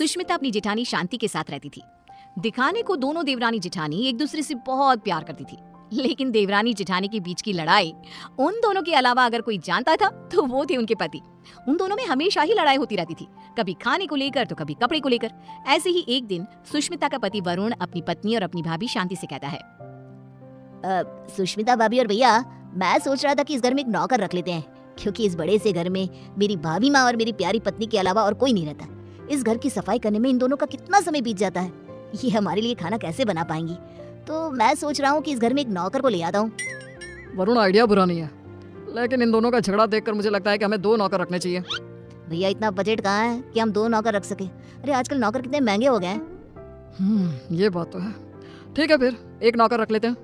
सुष्मिता अपनी जेठानी शांति के साथ रहती थी। दिखाने को दोनों देवरानी जेठानी एक दूसरे से बहुत प्यार करती थी, लेकिन देवरानी जेठानी के बीच की लड़ाई उन दोनों के अलावा अगर कोई जानता था तो वो थे उनके पति। उन दोनों में हमेशा ही लड़ाई होती रहती थी, कभी खाने को लेकर तो कभी कपड़े को लेकर। ऐसे ही एक दिन सुष्मिता का पति वरुण अपनी पत्नी और अपनी भाभी शांति से कहता है, सुष्मिता भाभी और भैया, मैं सोच रहा था कि इस घर में एक नौकर रख लेते हैं, क्योंकि इस बड़े से घर में मेरी भाभी माँ और मेरी प्यारी पत्नी के अलावा और कोई नहीं रहता। इस घर की सफाई करने में इन दोनों का कितना समय बीत जाता है, ये हमारे लिए खाना कैसे बना पाएंगी। तो मैं सोच रहा हूँ कि इस घर में एक नौकर को ले आता हूँ। वरुण, आइडिया बुरा नहीं है, लेकिन इन दोनों का झगड़ा देखकर मुझे लगता है कि हमें 2 नौकर रखने चाहिए। भैया, इतना बजट कहाँ है कि हम 2 नौकर रख सके। अरे आजकल नौकर कितने महंगे हो गए हैं। ये बात तो है। ठीक है, फिर 1 नौकर रख लेते हैं।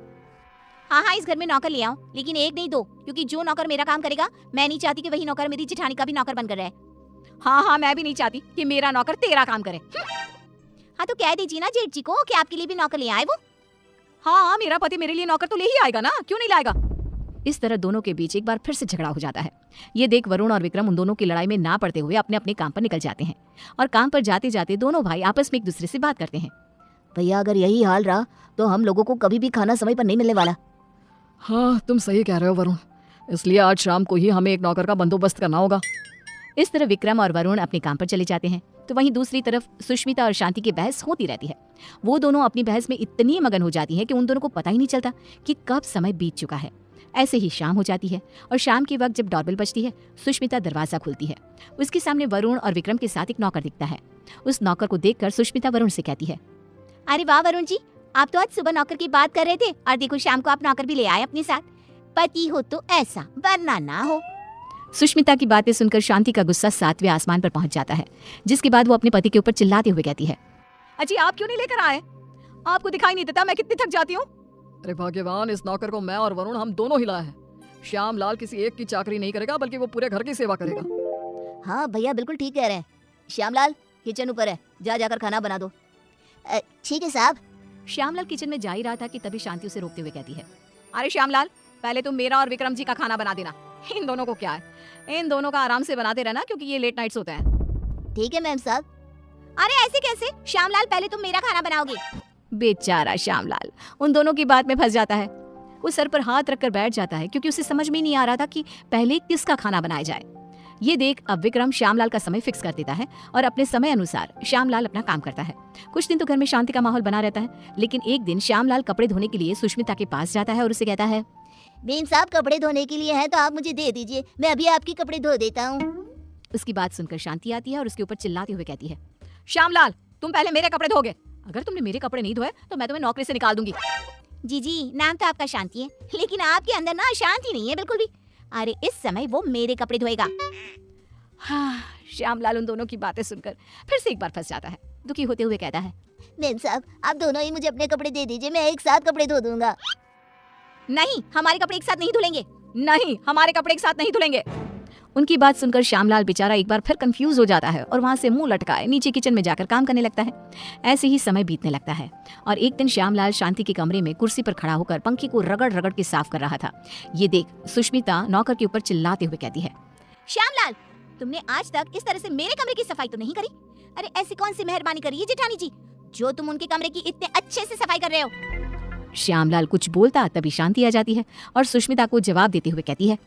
हाँ, इस घर में नौकर ले आओ, लेकिन 1 नहीं 2, क्योंकि जो नौकर मेरा काम करेगा, मैं नहीं चाहती कि वही नौकर मेरी जेठानी का भी नौकर बनकर रहे। हाँ, मैं भी नहीं चाहती कि मेरा नौकर तेरा काम करे। हाँ, तो कह दीजिए ना जेठ जी को कि आपके लिए भी नौकर ले आए वो। हाँ, मेरा पति मेरे लिए नौकर तो ले ही आएगा ना, क्यों नहीं लाएगा। इस तरह दोनों के बीच एक बार फिर से झगड़ा हो जाता है। ये देख वरुण और विक्रम उन दोनों की लड़ाई में ना पड़ते हुए अपने अपने काम पर निकल जाते हैं और काम पर जाते जाते दोनों भाई आपस में एक दूसरे से बात करते हैं। भैया, अगर यही हाल रहा तो हम लोगों को कभी भी खाना समय पर नहीं मिलने वाला। हाँ, तुम सही कह रहे हो वरुण, इसलिए आज शाम को ही हमें एक नौकर का बंदोबस्त करना होगा। इस तरह विक्रम और वरुण अपने काम पर चले जाते हैं, तो वहीं दूसरी तरफ सुष्मिता और शांति की बहस होती रहती है। वो दोनों अपनी बहस में इतनी मगन हो जाती हैं कि उन दोनों को पता ही नहीं चलता कि कब समय बीत चुका है। ऐसे ही शाम हो जाती है और शाम के वक्त जब डोरबेल बजती है, सुष्मिता दरवाजा खोलती है। उसके सामने वरुण और विक्रम के साथ एक नौकर दिखता है। उस नौकर को देखकर सुष्मिता वरुण से कहती है, अरे वाह वरुण जी, आप तो आज सुबह नौकर की बात कर रहे थे और देखो शाम को आप नौकर भी ले आए अपने साथ। पति हो तो ऐसा, वरना ना हो। सुष्मिता की बातें सुनकर शांति का गुस्सा 7वें आसमान पर पहुंच जाता है, जिसके बाद वो अपने पति के ऊपर चिल्लाते हुए कहती है, अजी आप क्यों नहीं लेकर आए? आपको दिखाई नहीं देता मैं कितनी थक जाती हूँ? अरे भाग्यवान, इस नौकर को मैं और वरुण हम दोनों ही लाए हैं। श्याम लाल किसी एक की चाकरी नहीं करेगा, बल्कि वो पूरे घर की सेवा करेगा। हाँ भैया, बिल्कुल ठीक कह रहे हैं। श्यामलाल, किचन ऊपर है, जाकर खाना बना दो। ठीक है साहब। श्यामलाल किचन में जा ही रहा था कि तभी शांति उसे रोकते हुए कहती है, अरे श्यामलाल, पहले तुम मेरा और विक्रम जी का खाना बना देना। इन दोनों को क्या है, इन दोनों का आराम से बनाते रहना, क्योंकि ये लेट नाइट्स होते हैं। ठीक है मैम साहब। अरे ऐसे कैसे? श्यामलाल, पहले तुम मेरा खाना बनाओगे। बेचारा श्यामलाल उन दोनों की बात में फंस जाता है। वो सर पर हाथ रखकर बैठ जाता है, क्योंकि उसे समझ में नहीं आ रहा था कि पहले किसका खाना बनाया जाए। ये देख अब विक्रम श्यामलाल का समय फिक्स कर देता है और अपने समय अनुसार श्यामलाल अपना काम करता है। कुछ दिन तो घर में शांति का माहौल बना रहता है, लेकिन एक दिन श्यामलाल कपड़े धोने के लिए सुष्मिता के पास जाता है और उसे कहता है, बेन साहब, कपड़े धोने के लिए है तो आप मुझे दे दीजिए, मैं अभी आपके कपड़े धो देता हूँ। उसकी बात सुनकर शांति आती है और उसके ऊपर चिल्लाते हुए कहती है, श्यामलाल, तुम पहले मेरे कपड़े धोगे। अगर तुमने मेरे कपड़े नहीं धोए तो मैं तुम्हें नौकरी से निकाल दूंगी। जी, नाम तो आपका शांति है, लेकिन आपके अंदर ना शांति नहीं है बिल्कुल भी। अरे इस समय वो मेरे कपड़े धोएगा। हाँ, श्यामलाल उन दोनों की बातें सुनकर फिर से एक बार फंस जाता है। दुखी होते हुए कहता है, बेन साहब, आप दोनों ही मुझे अपने कपड़े दे दीजिए, मैं एक साथ कपड़े धो दूंगा। नहीं, हमारे कपड़े एक साथ नहीं धुलेंगे। नहीं, हमारे कपड़े एक साथ नहीं धुलेंगे। उनकी बात सुनकर श्यामलाल बेचारा एक बार फिर कंफ्यूज हो जाता है और वहां से मुंह लटकाए नीचे किचन में जाकर काम करने लगता है। ऐसे ही समय बीतने लगता है और एक दिन श्यामलाल शांति के कमरे में कुर्सी पर खड़ा होकर पंखे को रगड़ रगड़ के साफ कर रहा था। ये देख सुष्मिता नौकर के ऊपर चिल्लाते हुए कहती है, श्यामलाल, तुमने आज तक इस तरह से मेरे कमरे की सफाई तो नहीं करी। अरे ऐसी कौन सी मेहरबानी करी है जेठानी जी, जो तुम उनके कमरे की इतने अच्छे से सफाई कर रहे हो? श्यामलाल कुछ बोलता तभी शांति आ जाती है और सुष्मिता को जवाब देते हुए कहती है,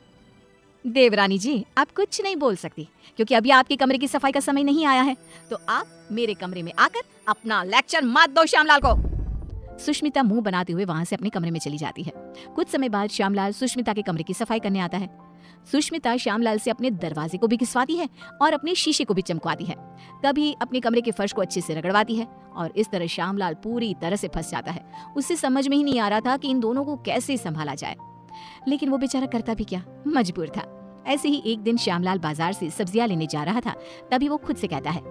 देवरानी जी, आप कुछ नहीं बोल सकती, क्योंकि अभी आपके कमरे की सफाई का समय नहीं आया है, तो आप मेरे कमरे में आकर अपना लेक्चर मत दो श्यामलाल को। सुष्मिता मुंह बनाते हुए वहां से अपने कमरे में चली जाती है। कुछ समय बाद श्यामलाल सुष्मिता के कमरे की सफाई करने आता है। सुष्मिता श्यामलाल से अपने दरवाजे को भी घिसवाती है और अपने शीशे को भी चमकवाती है। कभी अपने कमरे के फर्श को अच्छे से रगड़वाती है और इस तरह श्यामलाल पूरी तरह से फंस जाता है। उसे समझ में ही नहीं आ रहा था कि इन दोनों को कैसे संभाला जाए, लेकिन वो बेचारा करता भी क्या, मजबूर था। ऐसे ही एक दिन श्यामलाल बाजार से सब्जियां लेने जा रहा था, तभी वो खुद से कहता है,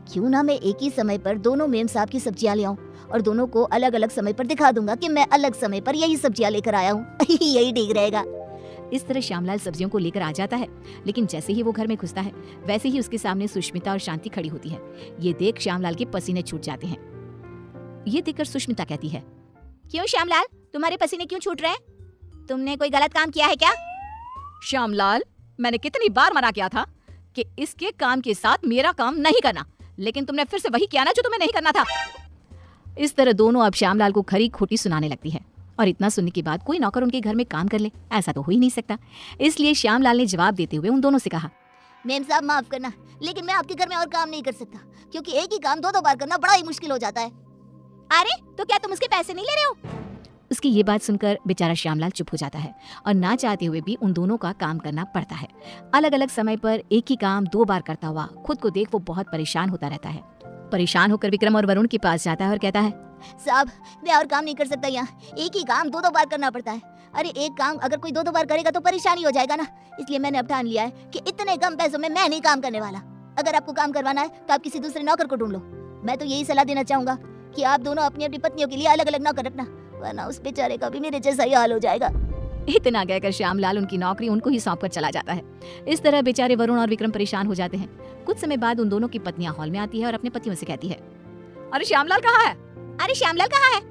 क्यों ना मैं एक ही समय पर दोनों मेम साहब की सब्जियां ले आऊं और दोनों को अलग अलग समय पर दिखा दूंगा कि मैं अलग समय पर यही सब्जियां लेकर आया हूँ। यही ठीक रहेगा। इस तरह श्यामलाल सब्जियों को लेकर आ जाता है, लेकिन जैसे ही वो घर में घुसता है वैसे ही उसके सामने सुष्मिता और शांति खड़ी होती है। ये देख श्यामलाल के पसीने छूट जाते हैं। ये देखकर सुष्मिता कहती है, क्यों श्यामलाल, तुम्हारे पसीने क्यों छूट रहे हैं? तुमने कोई गलत काम किया है क्या? श्यामलाल, मैंने कितनी बार मना किया था कि इसके काम के साथ मेरा काम नहीं करना, लेकिन तुमने फिर से वही किया ना जो तुम्हें नहीं करना था। इस तरह दोनों अब श्यामलाल को खरी खोटी सुनाने लगती है और इतना सुनने के बाद कोई नौकर उनके घर में काम कर ले, ऐसा तो हो ही नहीं सकता। इसलिए श्यामलाल ने जवाब देते हुए उन दोनों से कहा, मेम साहब माफ करना, लेकिन मैं आपके घर में और काम नहीं कर सकता, क्योंकि एक ही काम दो दो बार करना बड़ा ही मुश्किल हो जाता है। अरे तो क्या तुम उसके पैसे नहीं ले रहे हो? उसकी ये बात सुनकर बेचारा श्यामलाल चुप हो जाता है और ना चाहते हुए भी उन दोनों का काम करना पड़ता है। अलग अलग समय पर एक ही काम 2 बार करता हुआ खुद को देख वो बहुत परेशान होता रहता है। परेशान होकर विक्रम और वरुण के पास जाता है और कहता है, साहब मैं और काम नहीं कर सकता, यहाँ एक ही काम दो दो बार करना पड़ता है। अरे एक काम अगर कोई दो दो बार करेगा तो परेशानी हो जाएगा ना, इसलिए मैंने अब ठान लिया है कि इतने कम पैसों में मैं नहीं काम करने वाला। अगर आपको काम करवाना है तो आप किसी दूसरे नौकर को ढूंढ लो। मैं तो यही सलाह देना चाहूंगा कि आप दोनों अपनी अपनी पत्नियों के लिए अलग अलग नौकर रखना, वरना उस बेचारे का भी मेरे जैसा ही हाल हो जाएगा। इतना कहकर श्यामलाल उनकी नौकरी उनको ही सौंप कर चला जाता है। इस तरह बेचारे वरुण और विक्रम परेशान हो जाते हैं। कुछ समय बाद उन दोनों की पत्नियां हॉल में आती है और अपने पतियों से कहती है, अरे श्यामलाल कहाँ है? अरे श्यामलाल कहाँ है?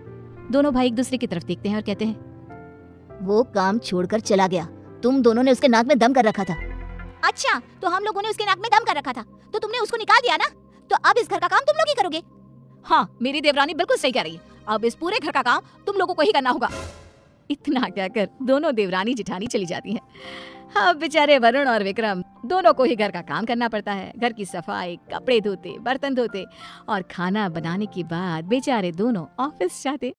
दोनों भाई एक दूसरे की तरफ देखते हैं और कहते हैं, वो काम छोड़कर चला गया, तुम दोनों ने उसके नाक में दम कर रखा था। अच्छा तो हम लोगों ने उसके नाक में दम कर रखा था, तो तुमने उसको निकाल दिया ना, तो अब इस घर का काम तुम लोग ही करोगे। हाँ मेरी देवरानी बिल्कुल सही कह रही है, अब इस पूरे घर का काम तुम लोगों को ही करना होगा। इतना कहकर दोनों देवरानी जिठानी चली जाती हैं। अब बेचारे वरुण और विक्रम दोनों को ही घर का काम करना पड़ता है। घर की सफाई, कपड़े धोते, बर्तन धोते और खाना बनाने के बाद बेचारे दोनों ऑफिस जाते।